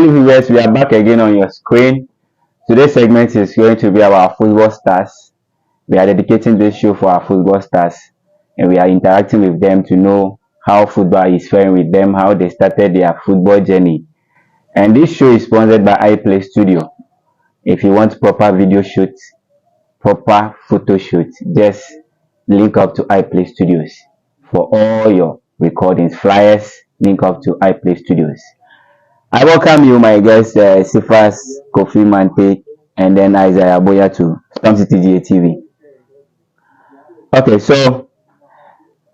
Dear viewers, we are back again on your screen. Today's segment is going to be about football stars. We are dedicating this show for our football stars and we are interacting with them to know how football is faring with them, how they started their football journey. And this show is sponsored by iPlay Studio. If you want proper video shoots, proper photo shoots, just link up to iPlay Studios for all your recordings. Flyers, link up to iPlay Studios. I welcome you, my guests, Cephas, Kofi, Mantey, and then Isaiah Boya to Stormcitygh TV. Okay, so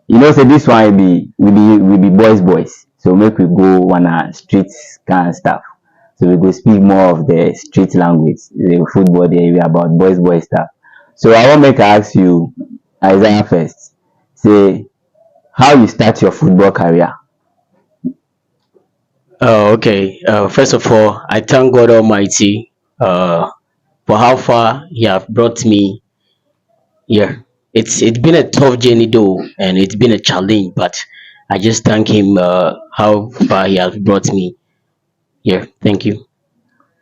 so this one will be boys. So make we go on street kind of stuff. So we go speak more of the street language, the football the area about boys stuff. So I want make ask you, Isaiah first. Say how you start your football career. Oh, okay. First of all, I thank God Almighty for how far He have brought me. Yeah, it's been a tough journey though, and it's been a challenge. But I just thank Him how far He has brought me. Yeah, thank you.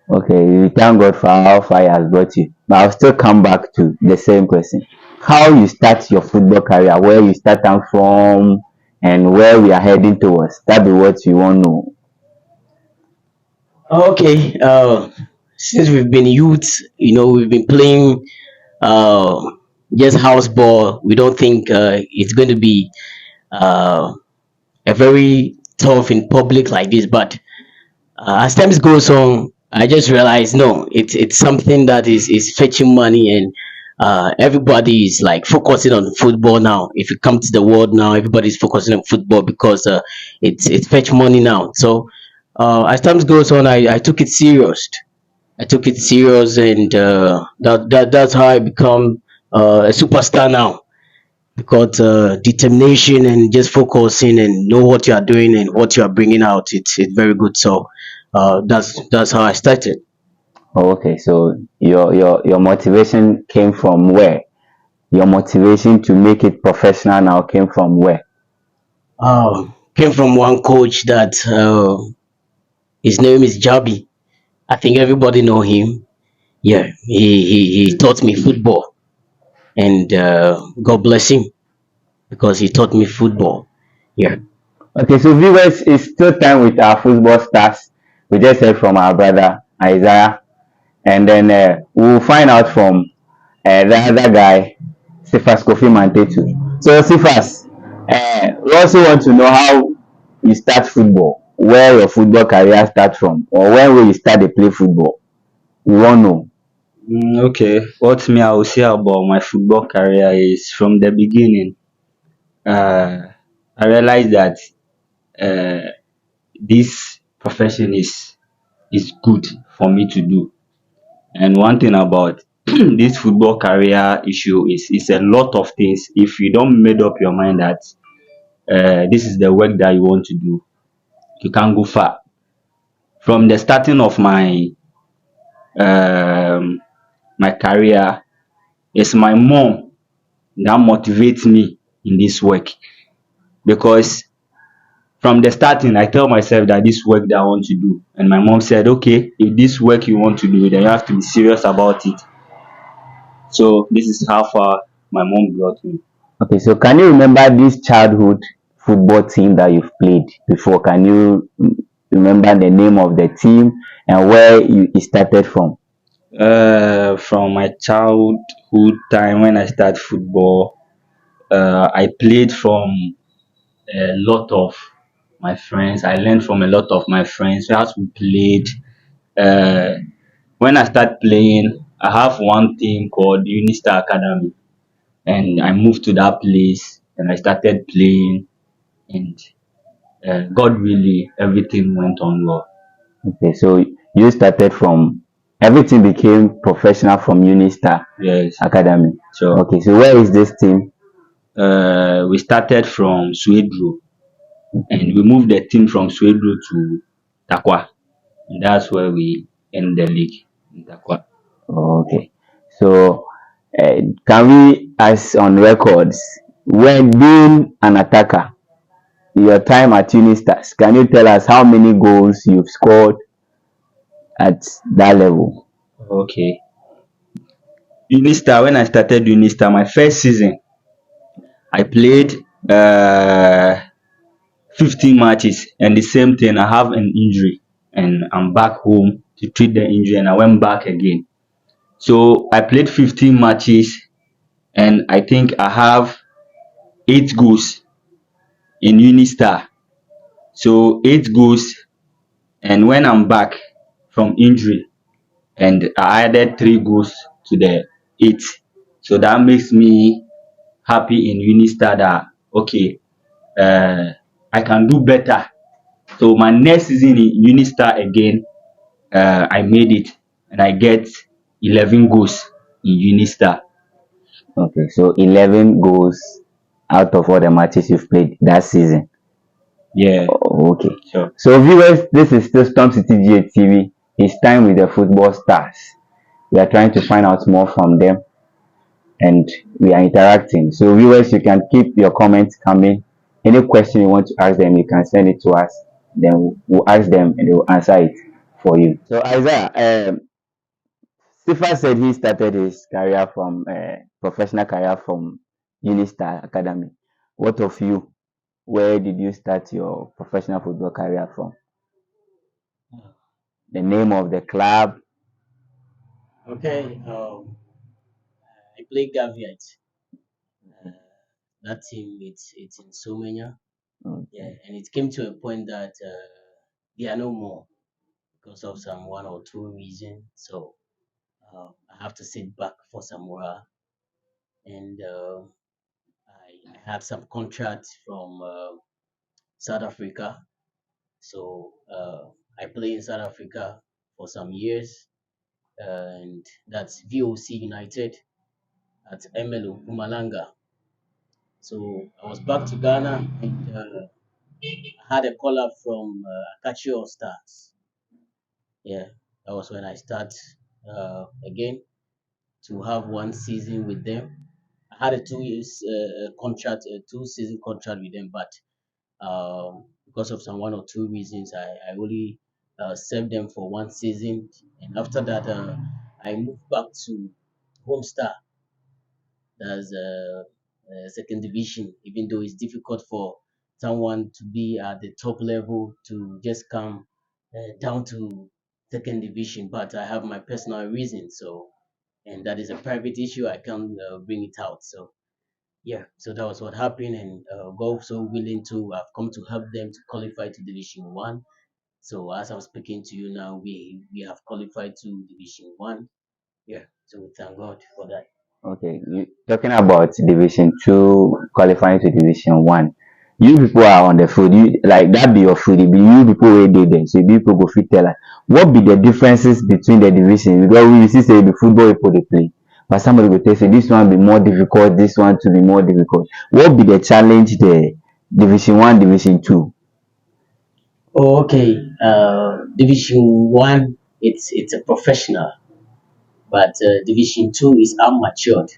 Okay, you thank God for how far He has brought you. But I'll still come back to the same question. How you start your football career, where you start am from, and where we are heading towards. That be what you want to know. Okay. Since we've been youth, we've been playing uh just house ball. We don't think it's going to be uh a very tough in public like this, but as times goes on, I just realized no, it's something that is fetching money, and everybody is like focusing on football now. If you come to the world now, everybody's focusing on football because it's fetch money now. So as times goes on, I took it serious. I took it serious, and that's how I become a superstar now, because determination and just focusing and know what you are doing and what you are bringing out, it's very good. So that's how I started. Oh, okay, so your motivation came from where? Your motivation to make it professional now came from where? Came from one coach that his name is Jabi. I think everybody know him. Yeah, he taught me football, and God bless him because he taught me football. Yeah. Okay, so viewers, it's still time with our football stars. We just heard from our brother Isaiah, and then we'll find out from the other guy, Cephas Kofi Mantey too. So Cephas, we also want to know how you start football, where your football career start from, or when will you start to play football. We want to know. Okay, what me I will say about my football career is from the beginning. Uh, I realized that uh, this profession is good for me to do. And one thing about this football career issue is it's a lot of things. If you don't made up your mind that this is the work that you want to do, you can't go far. From the starting of um, my career, it's my mom that motivates me in this work because from the starting I tell myself that this work that I want to do, and my mom said, okay, if this work you want to do, then you have to be serious about it. So this is how far my mom brought me. Okay, so can you remember this childhood football team that you've played before? Can you remember the name of the team and where you started from? From my childhood time when I started football, I played from a lot of my friends. I learned from a lot of my friends as we played. Uh, when I start playing, I have one team called Unistar Academy, and I moved to that place and I started playing, and God really everything went on well. Okay, so you started from everything became professional from Unistar Yes, Academy. so Okay, so where is this team? we started from Swedru, and we moved the team from Swedru to Takwa, and that's where we end the league in Takwa. Okay, so can we, as on records, when being an attacker, your time at Unistars, can you tell us how many goals you've scored at that level. Okay. Unistar, when I started Unistar, my first season, I played uh 15 matches, and the same thing, I have an injury and I'm back home to treat the injury, and I went back again. So I played 15 matches, and I think I have 8 goals in Unistar. So 8 goals, and when I'm back from injury, and I added 3 goals to the 8. So that makes me happy in Unistar that okay, uh, I can do better. So my next season in Unistar again, I made it, and I get 11 goals in Unistar. Okay, so 11 goals out of all the matches you've played that season. Yeah, Oh, okay. sure. So viewers, this is still Stormcitygh TV. It's time with the football stars. We are trying to find out more from them and we are interacting. So viewers, you can keep your comments coming. Any question you want to ask them, you can send it to us. Then we'll ask them and they will answer it for you. So Isaiah, Cephas said he started his career from professional career from Unistar Academy. What of you? Where did you start your professional football career from? The name of the club? Okay, I play Gaviot. Uh, that team, it's in Somenia. Yeah, Okay. and it came to a point that they are no more because of some one or two reasons. So I have to sit back for some while, and I had some contract from South Africa. So I played in South Africa for some years, and that's VOC United at Emelo, Pumalanga. So I was back to Ghana, and I had a call up from Akachi All Stars. Yeah, that was when I start again to have one season with them. I had a 2 years contract, a 2 season contract with them, but because of some one or two reasons, I only served them for one season, and after that, I moved back to Homestar. That's second division. Even though it's difficult for someone to be at the top level to just come down to second division, but I have my personal reasons. So, and that is a private issue. I can't bring it out. So yeah, so that was what happened, and God so willing to have come to help them to qualify to Division One. So as I'm speaking to you now, we have qualified to Division One. Yeah, so we thank God for that. Okay, talking about Division Two qualifying to Division One. You people are on the field. You like that be your field. It be you people wey dey there. So you people go fit tell us what be the differences between the division because we see say the football people dey play, but somebody go tell say this one be more difficult, this one to be more difficult. What be the challenge there? Division One, Division Two. Oh, okay. Division One, it's a professional, but Division Two is unmatured.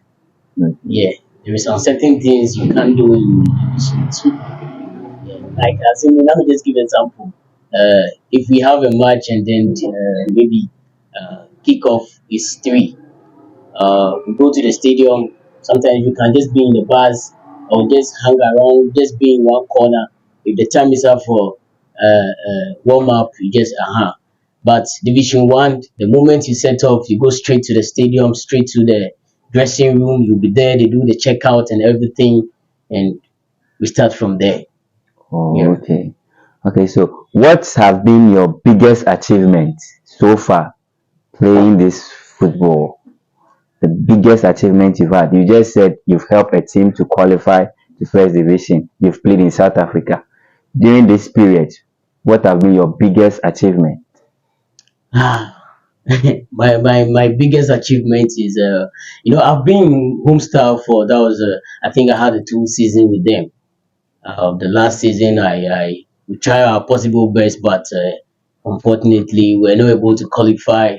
Okay. Yeah, there is some certain things you can't do in Division Two. Yeah, like as in, let me just give an example. If we have a match and then maybe kickoff is 3, we go to the stadium. Sometimes you can just be in the bus or just hang around, just be in one corner. If the time is up for warm up, you just But Division One, the moment you set off, you go straight to the stadium, straight to the dressing room. You'll be there. They do the checkout and everything, and we start from there. Oh, Yeah. okay. Okay, so what have been your biggest achievement so far playing this football? The biggest achievement you've had? You just said you've helped a team to qualify to first division. You've played in South Africa. During this period, what have been your biggest achievement? Ah, my biggest achievement is I've been in Homestar for that was I think I had a 2 season with them. The last season I we tried our possible best, but unfortunately we're not able to qualify.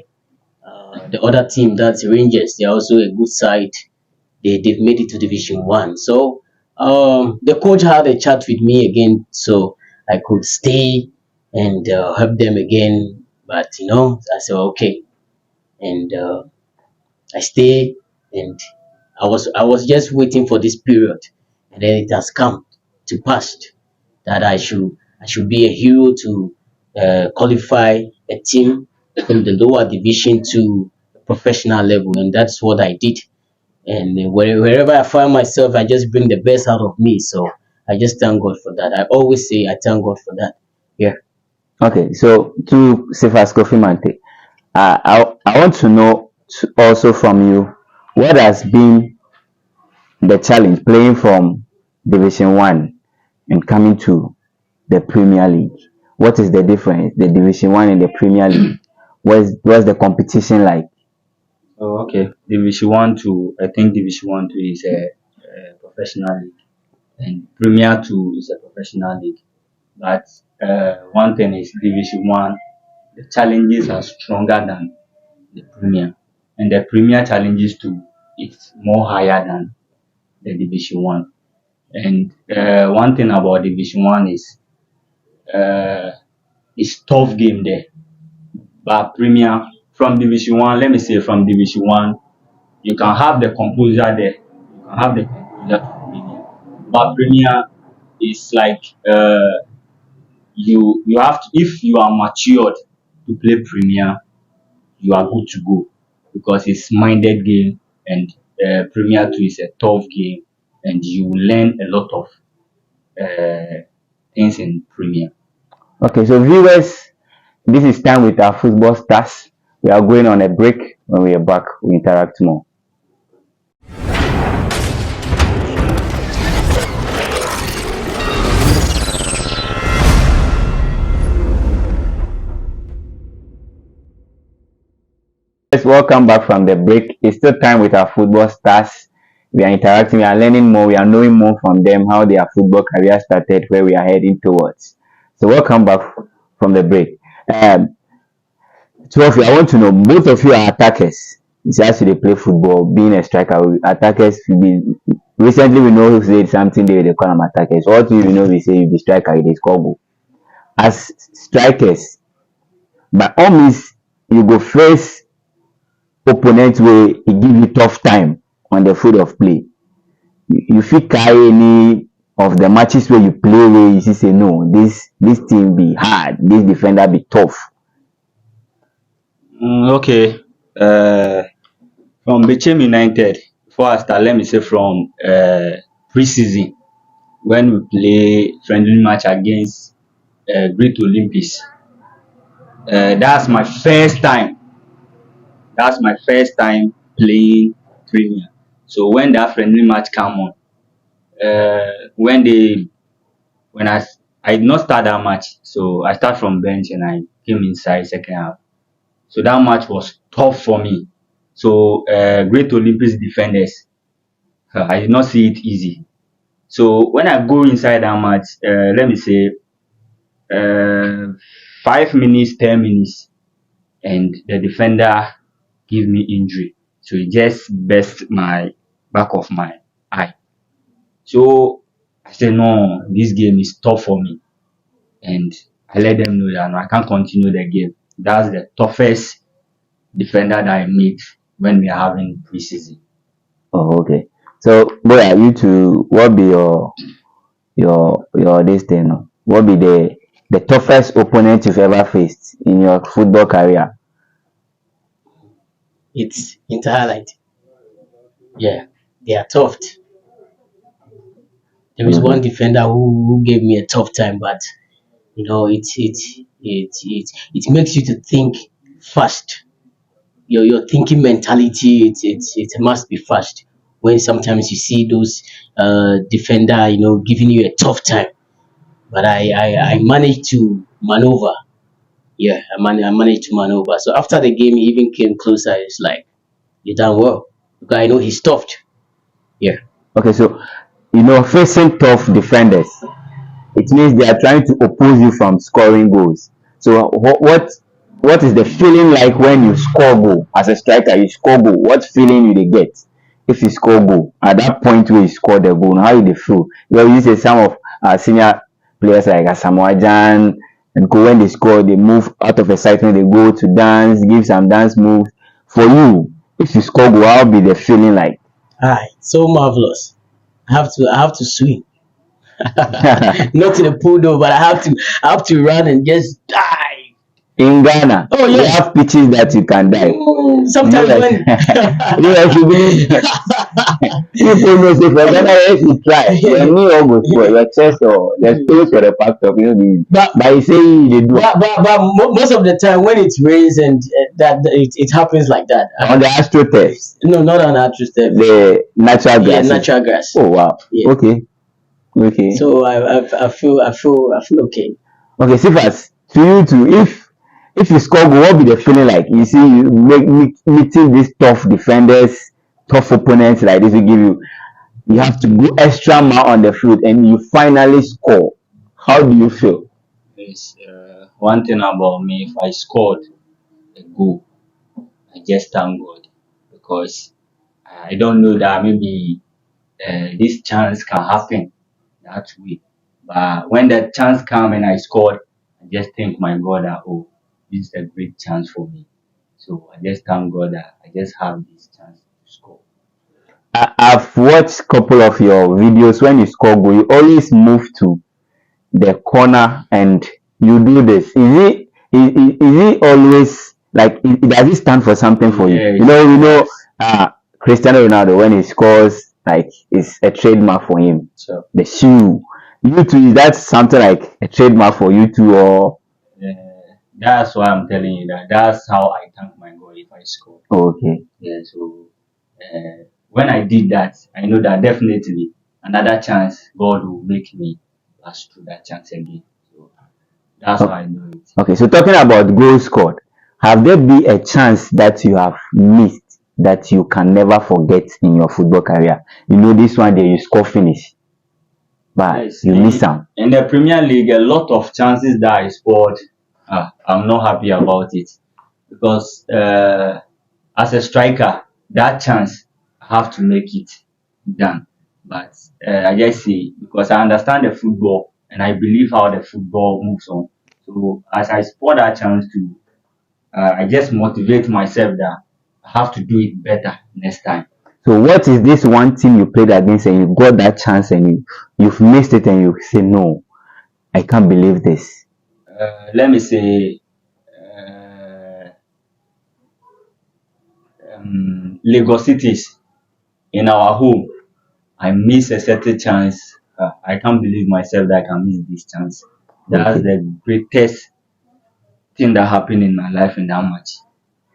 The other team, that's Rangers, they're also a good side. They've made it to Division One. So the coach had a chat with me again, so I could stay and help them again. But I said okay, and I stayed, and I was just waiting for this period, and then it has come to pass that I should be a hero to qualify a team from the lower division to professional level, and that's what I did. And wherever I find myself, I just bring the best out of me. So I just thank God for that. I always say I thank God for that. Yeah. Okay, so to Cephas Kofi Mantey, I want to know also from you what has been the challenge playing from Division 1 and coming to the Premier League. What is the difference, the Division 1 and the Premier League? What's the competition like? Oh, okay. Division 1 to, I think Division 1 to is a professional league, and Premier 2 is a professional league. But one thing is Division 1, the challenges are stronger than the Premier, and the Premier challenges too is more higher than the Division 1. And one thing about Division 1 is uh, it's tough game there. But Premier from Division 1, let me say from Division 1, you can have the composure there. You can have the composure to Premier. But Premier is like you have to, if you are matured to play Premier, you are good to go because it's minded game, and Premier 2 is a tough game, and you will learn a lot of uh, things in Premier. Okay, so viewers, this is time with our football stars. We are going on a break. When we are back, we interact more. Yes, welcome back from the break. It's still time with our football stars. We are interacting, we are learning more, we are knowing more from them, how their football career started, where we are heading towards. So welcome back from the break. Um, Two of you, I want to know, both of you are attackers. It's actually play football, being a striker. Attackers, recently we know who said something they call them attackers. All to you know, we say you be striker, they score goal. As strikers, by all means, you go face opponent where he give you tough time on the field of play. You fit carry any of the matches where you play where you see say no, this team be hard, this defender be tough. Okay. Uh, from Bechem United, before I start, let me say from preseason when we play friendly match against Great Olympics. That's my first time. That's my first time playing Premier. So when that friendly match come on, when I did not start that match, so I start from bench and I came inside second half. So that match was tough for me. So Great Olympics defenders, I did not see it easy. So when I go inside that match, let me say uh, 5 minutes, 10 minutes, and the defender give me injury. So he just burst my back of my eye. So I said, no, this game is tough for me, and I let them know that no, I can't continue the game. That's the toughest defender that I meet when we are having preseason. Oh, okay. So Boya, you two, what be your this thing? No? What be the toughest opponent you've ever faced in your football career? It's Interhighlight. Yeah, they are tough. There is one Mhm. defender who gave me a tough time, but it makes you to think fast. Your thinking mentality, it must be fast. When sometimes you see those defender, giving you a tough time, but I managed to maneuver. Yeah, I managed to maneuver. So after the game, he even came closer. It's like you done well because I know he's tough. Yeah. Okay, so facing tough defenders, it means they are trying to oppose you from scoring goals. So what is the feeling like when you score goal as a striker? You score goal. What feeling you dey get if you score goal at that point where you score the goal? How you dey feel? Well, you say some of our senior players like Asamoah Gyan, And go when they score, they move out of excitement, they go to dance, give some dance moves. For you, if you score goal, how be the feeling like? Ah, so marvelous. I have to swim. Not in the pool though, but I have to run and just dive. In Ghana, Oh we yes. have pitches that you can dive. Sometimes US, when US you believe people know say for Ghana if you try, your knee almost spoil, your chest or the space for the packed up, you know the but but you say they do most of the time when it rains and it happens like that. on the astroturf, No, not on actress step. the natural Yeah, grasses. natural grass. Oh wow. Yeah. Okay. Okay. So I feel okay. Okay, Cephas, to you too, if you score goal, what be the feeling like? You see, you meeting these tough defenders, tough opponents like this will give you. You have to go extra mile on the field, and you finally score. How do you feel? Yes, one thing about me, if I scored a goal, I just thank God because I don't know that maybe this chance can happen that way. But when the chance come and I scored, I just thank my God that oh, this is a great chance for me. So I just thank God that I just have this chance to score. I've watched couple of your videos. When you score goal, you always move to the corner and you do this. Is it always like does it stand for something for you? Yes, You know, yes. Cristiano Ronaldo when he scores, like it's a trademark for him. So The shoe. You too, is that something like a trademark for you too, or that's why I'm telling you that that's how I thank my God if I score. okay? Yeah, so when I did that, I know that definitely another chance God will make me pass through that chance again. So that's how I know it. Okay, so talking about goals scored, have there been a chance that you have missed that you can never forget in your football career? You know, this one there you score finish, but Yes, you miss them. in the Premier League, a lot of chances that I scored, I'm not happy about it because as a striker, that chance I have to make it done. But I just say because I understand the football and I believe how the football moves on. So as I spot that chance to, I just motivate myself that I have to do it better next time. So what is this one team you played against and you got that chance and you've missed it and you say no, I can't believe this. Let me say Lagos cities in our home. I miss a certain chance. I can't believe myself that I can miss this chance. That's Okay. the greatest thing that happened in my life in that match.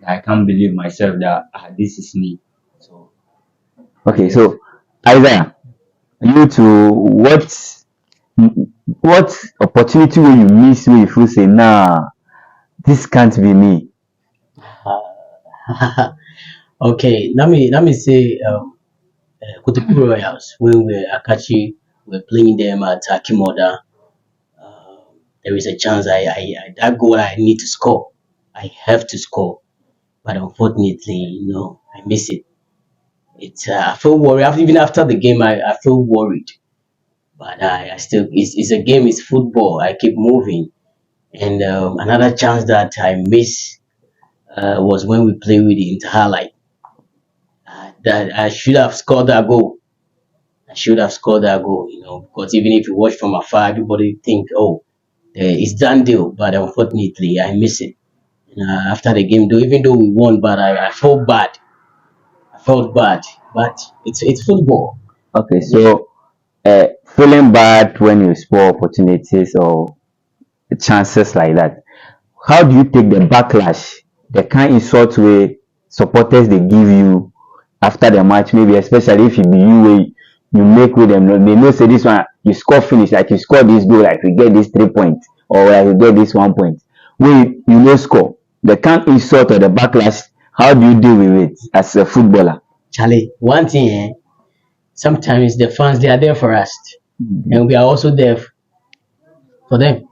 I can't believe myself that this is me. So Okay, yes, so Isaiah, you to what opportunity will you miss when you feel say nah, this can't be me. Okay, let me say Kotoku Royals when we're Akachi, we're playing them at Akimoda. There is a chance that goal I need to score. I have to score, but unfortunately, I miss it. It's I feel worried. Even after the game, I feel worried. But I still it's a game. It's football. I keep moving. And another chance that I miss was when we played with the Interhighlight. That I should have scored that goal. I should have scored that goal, because even if you watch from afar, everybody think, oh, it's done deal. But unfortunately, I miss it. After the game, though, even though we won, but I felt bad. I felt bad. But it's football. Okay, Yeah. so feeling bad when you spoil opportunities or chances like that. How do you take the backlash, the kind insult way supporters they give you after the match, maybe especially if you be you way you make with them, they know say this one you score finish, like you score this goal, like you get this 3 points, or like you get this 1 point. When you no score, the kind insult or the backlash, how do you deal with it as a footballer? Charlie, one thing, sometimes the fans they are there for us, and we are also there for them.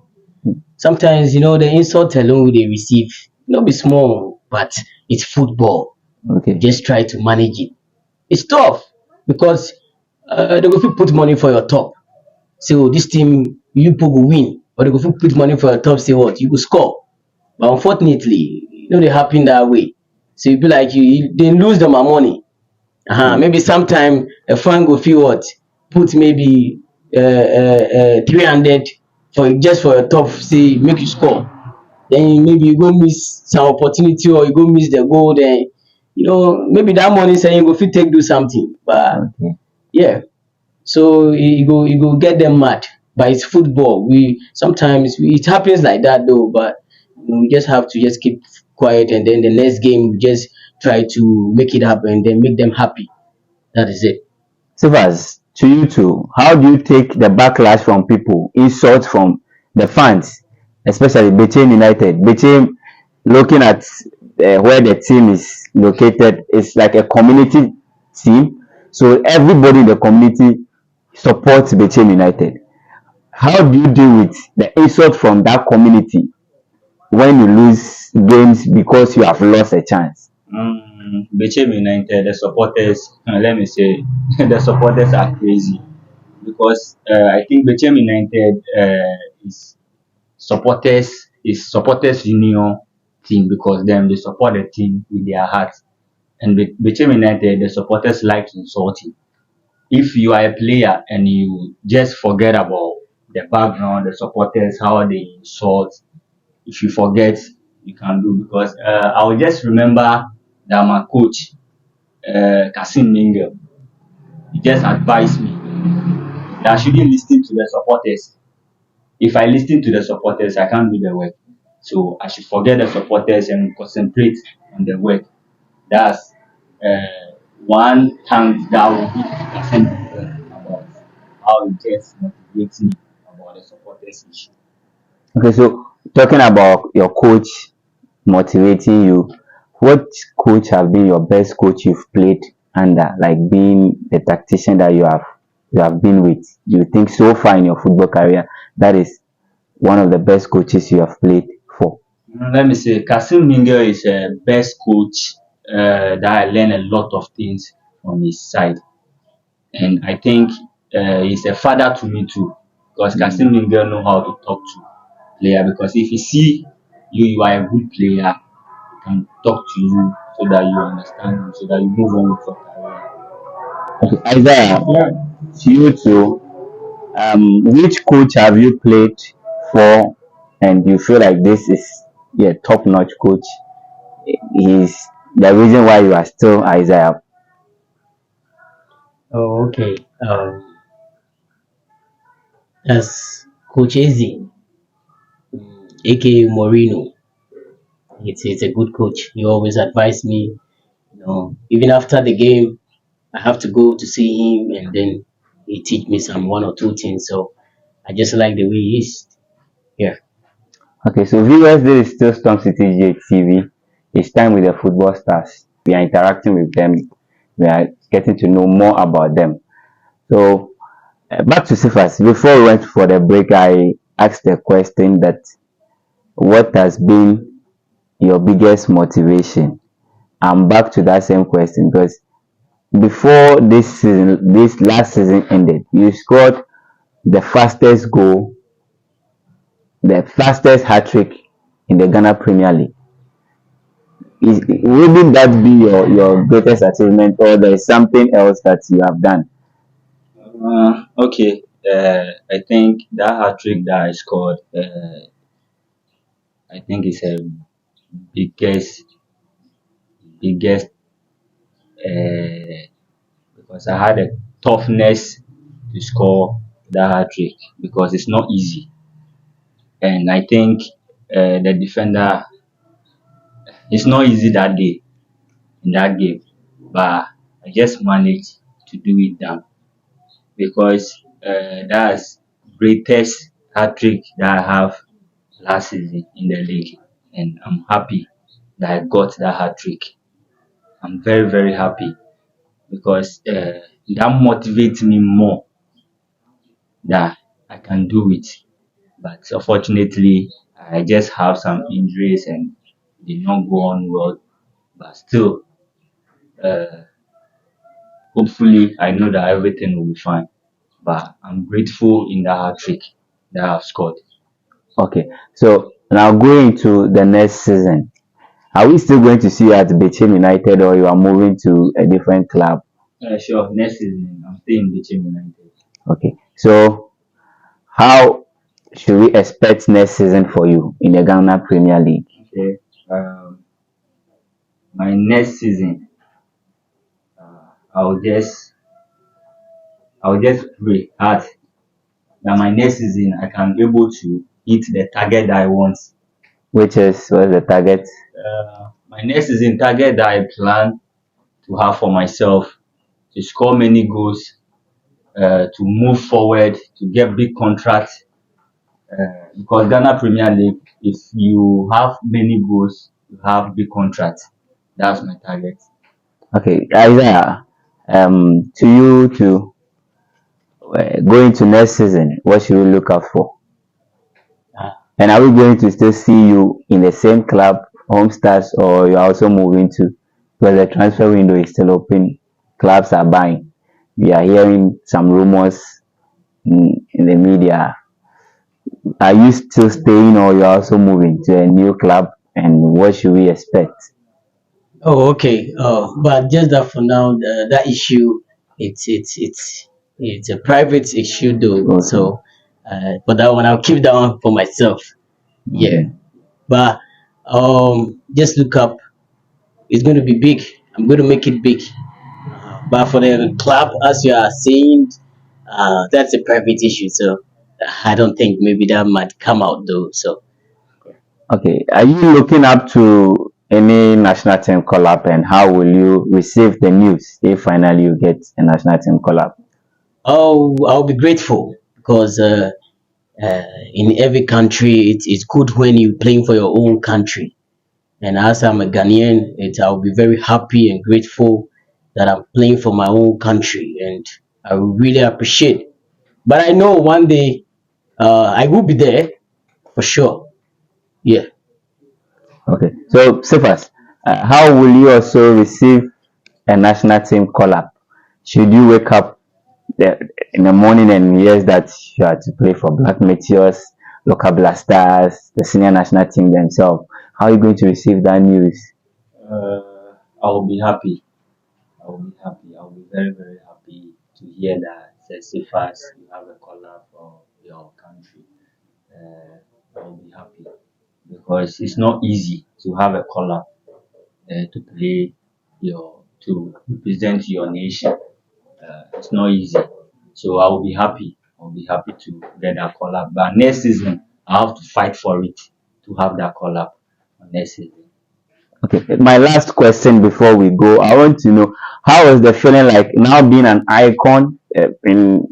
Sometimes the insult alone they receive, not be small, but it's football. Okay. Just try to manage it. It's tough because they will fit put money for your top. So this team you people will win. or they go fit put money for your top say what you go score. But unfortunately, e no dey happen that way. So e be like they lose them money. Hmm. Maybe sometime a fan go fit what put maybe 300 for just for your top say make you score. Then maybe you go miss some opportunity or you go miss the goal. Then maybe that money say you go fit take do something. But Okay. yeah, so e go get them mad. But it's football. It happens like that though. But we just have to just keep quiet, and then the next game we just try to make it happen, then make them happy. That is it. Cephas, to you too, how do you take the backlash from people, insults from the fans, especially Bechem United? Bechem, looking at where the team is located, it's like a community team. So everybody in the community supports Bechem United. How do you deal with the insult from that community when you lose games because you have lost a chance? Bechem United, the supporters, let me say, the supporters are crazy because I think Bechem United is supporters union team because them they support the team with their hearts. And Bechem United, the supporters like insulting. If you are a player and you just forget about the background, the supporters, how they insult, if you forget, you can do because I will just remember that my coach, Kasim Mingel, he just advised me that I shouldn't listen to the supporters. If I listen to the supporters, I can't do the work. So I should forget the supporters and concentrate on the work. That's one thank that will be to Kasim Mingel about how he just motivates me about the supporters issue. Okay, so talking about your coach motivating you, what coach have been your best coach you've played under, like being the tactician that you have been with? Do you think so far in your football career that is one of the best coaches you have played for? Let me say, Kasim Mingel is a best coach that I learned a lot of things from his side. And I think he's a father to me too because Kasim Mingel know how to talk to player because if he see you are a good player, he can talk to you so that you understand him, so that you move on with your career. Okay, Isaiah, to you too. Which coach have you played for, and you feel like this is a top-notch coach? He's the reason why you are still Isaiah. Oh, okay. That's Coach Eze, aka Moreno. It's a good coach. He always advised me. Even after the game, I have to go to see him, and then he teach me some one or two things. So I just like the way he is. Yeah. Okay, so viewers, this is still Stormcitygh TV. It's time with the football stars. We are interacting with them. We are getting to know more about them. So back to Cephas. Before we went for the break, I asked the question that what has been your biggest motivation? I'm back to that same question because before this season, this last season ended, you scored the fastest goal, the fastest hat trick in the Ghana Premier League. Wouldn't that be your greatest achievement, or there is something else that you have done? Okay, I think that hat trick that I scored, I think is a biggest, biggest, because I had a toughness to score that hat trick because it's not easy. And I think the defender, it's not easy that day in that game, but I just managed to do it down because that's greatest hat trick that I have last season in the league, and I'm happy that I got that hat trick. I'm very very happy because that motivates me more that I can do it. But unfortunately, I just have some injuries and did not go on well. But still, uh, hopefully, I know that everything will be fine. But I'm grateful in the hat trick that I've scored. Okay, so now going to the next season, are we still going to see you at Bechem United or you are moving to a different club? Sure. Next season, I'm staying in Bechem United. Okay, so how should we expect next season for you in the Ghana Premier League? Okay. Um, my next season, uh, I'll just I'll just pray hard that my next season I can be able to hit the target that I want. Which is what's the target? My next season target that I plan to have for myself to score many goals, to move forward, to get big contracts. Because Ghana Premier League, if you have many goals, you have big contracts. That's my target. Okay, Isaiah, to you to go into next season, what should we look out for? And are we going to still see you in the same club, Homestars, or you're also moving to? Because the transfer window is still open, clubs are buying. We are hearing some rumors in the media. Are you still staying or you're also moving to a new club? And what should we expect? Oh, okay. But just that for now, that issue, it's a private issue though. Okay, So, for that one, I'll keep that one for myself. Yeah. okay, But just look up. It's going to be big. I'm going to make it big. But for the club, as you are saying, that's a private issue. So I don't think maybe that might come out though. So okay. Are you looking up to any national team call up and how will you receive the news if finally you get a national team call up? I'll be grateful because in every country, it's good when you're playing for your own country. And as I'm a Ghanaian, I'll be very happy and grateful that I'm playing for my own country, and I will really appreciate. But I know one day I will be there for sure. Yeah. Okay. So, Cephas, how will you also receive a national team call up? Should you wake up in the morning and realize that you are to play for Black Meteors, local blasters, the senior national team themselves? How are you going to receive that news? I will be happy. I will be happy. I will be very, very happy to hear that says Cephas, you have a color for your country. I will be happy because it's not easy to have a color to play to represent your nation. It's not easy. So I will be happy. I will be happy to get that call up. But next season, I have to fight for it to have that call up next season. Okay, my last question before we go, I want to know how is the feeling like now being an icon in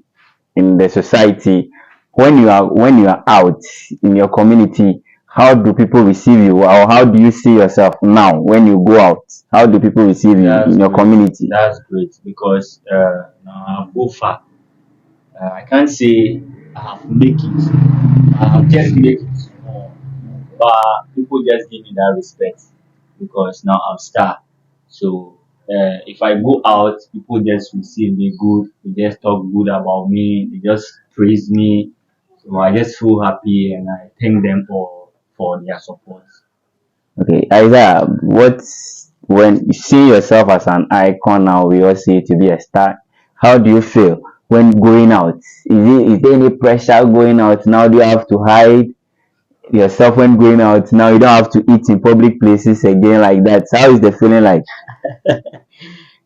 the society when you are out in your community? How do people receive you, or how do you see yourself now when you go out? How do people receive you That's in your great. community? That's great because now I've go far. I can't say I have make it. I have just make it small, but people just give me that respect because now I'm star. So if I go out, people just receive me good. They just talk good about me. They just praise me. So I just feel happy and I thank them for their support. Okay, Isaiah, what's when you see yourself as an icon now, we all see you to be a star. How do you feel when going out? Is there any pressure going out now? Do you have to hide yourself when going out? Now you don't have to eat in public places again like that. So how is the feeling like?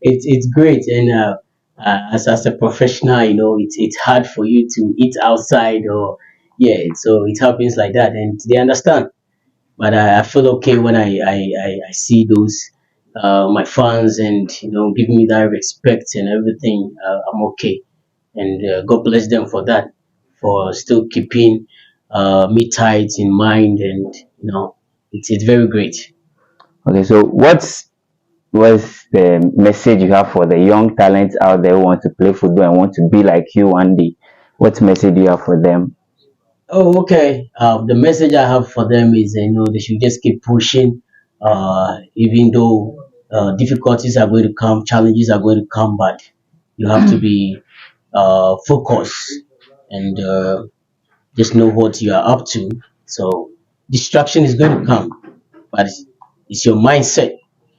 It's great, and as a professional, it's hard for you to eat outside or yeah. So it happens like that, and they understand. But I feel okay when I see those my fans and giving me that respect and everything. I'm okay, and God bless them for that, for still keeping me tight in mind, and it's very great. Okay, so what's the message you have for the young talents out there who want to play football and want to be like you one day? What message do you have for them? Oh, okay. The message I have for them is, they should just keep pushing, even though difficulties are going to come, challenges are going to come, but you have to be focused and just know what you are up to. So distraction is going to come, but it's your mindset.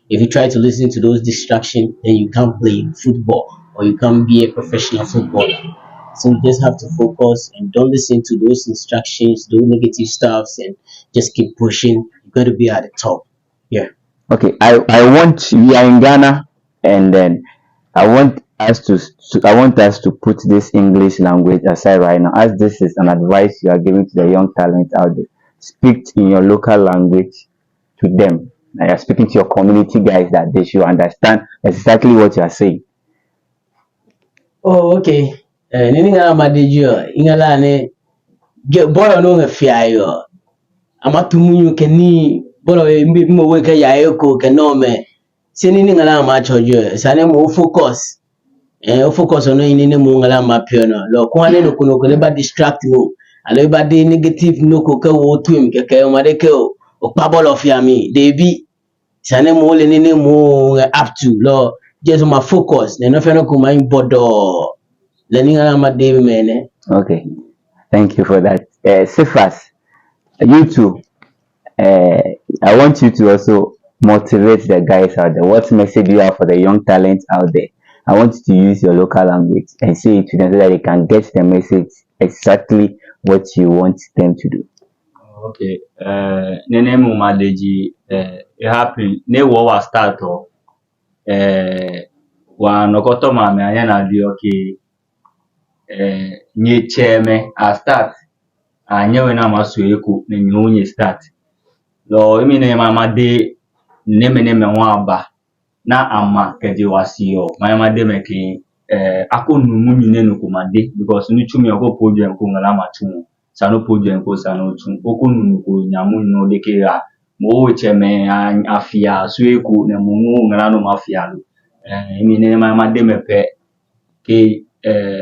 If you try to listen to those distractions, then you can't play football or you can't be a professional footballer. So you just have to focus and don't listen to those instructions, those negative stuffs, and just keep pushing. You got to be at the top. Yeah. Okay, I want we are in Ghana, and then I want us to put this English language aside right now, as this is an advice you are giving to the young talent out there. Speak in your local language to them. Now you're speaking to your community guys that they should understand exactly what you are saying. Oh, okay. Nini nga madejo ingala ne get boy no nga fiayo. Amatumunyu keni bolo mo weka yayo ko kenome. Sini ni ngala ma chojo. Sane mo focus. O focus on ini ne mo ngala ma piono. Lo kwane no kuno ko leba distract mo. Alo ba de negative no ko ka wo twim ke ke o made ke o pa bolo fiami. Debi sane mo le ni ne mo up to lo just my focus. Ne no fe no ko ma bodo. Learning about David man. Okay, thank you for that. Cephas, you too. Uh, I want you to also motivate the guys out there. What message do you have for the young talents out there? I want you to use your local language and say it to them so that they can get the message exactly what you want them to do. Okay. Nene mu madeji it happen ne wo wa start o wa nokoto ma me anya na di okay nye cheme a start anya we na maso eku na nyi onye start lo imi ne mama de ne me ho aba na ama keje wasiyo mama de me ki akonu munyu ne no komade because ni chumi akọ podium ko ngala matu sano podium ko sano tu okonu ko nyamu no de ke a mo cheme afia so eku na mu ngala no mafia lo imi ne mama de me pe ke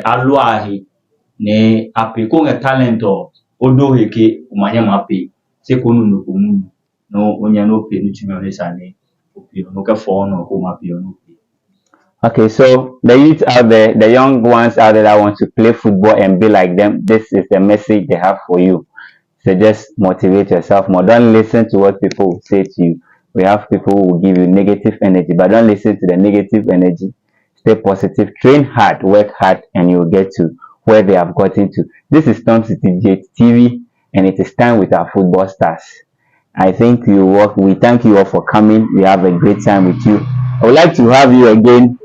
alu ahi ne api ko nge talent odo heke umanye mapi se ko nu ko mu no onya no pe ni chumi oni sane opi no ka fo no ko mapi no. Okay, so the youth out there, the young ones out there that want to play football and be like them, this is the message they have for you. So just motivate yourself more. Don't listen to what people will say to you. We have people who will give you negative energy, but don't listen to the negative energy. Stay positive, train hard, work hard, and you'll get to where they have gotten to. This is Stormcitygh TV, and it is time with our football stars. I think you work. We thank you all for coming. We have a great time with you. I would like to have you again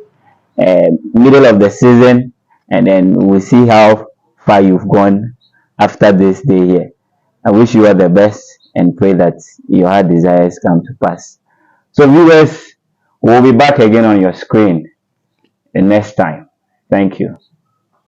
middle of the season, and then we'll see how far you've gone after this day here. I wish you all the best and pray that your heart desires come to pass. So, viewers, we'll be back again on your screen the next time. Thank you.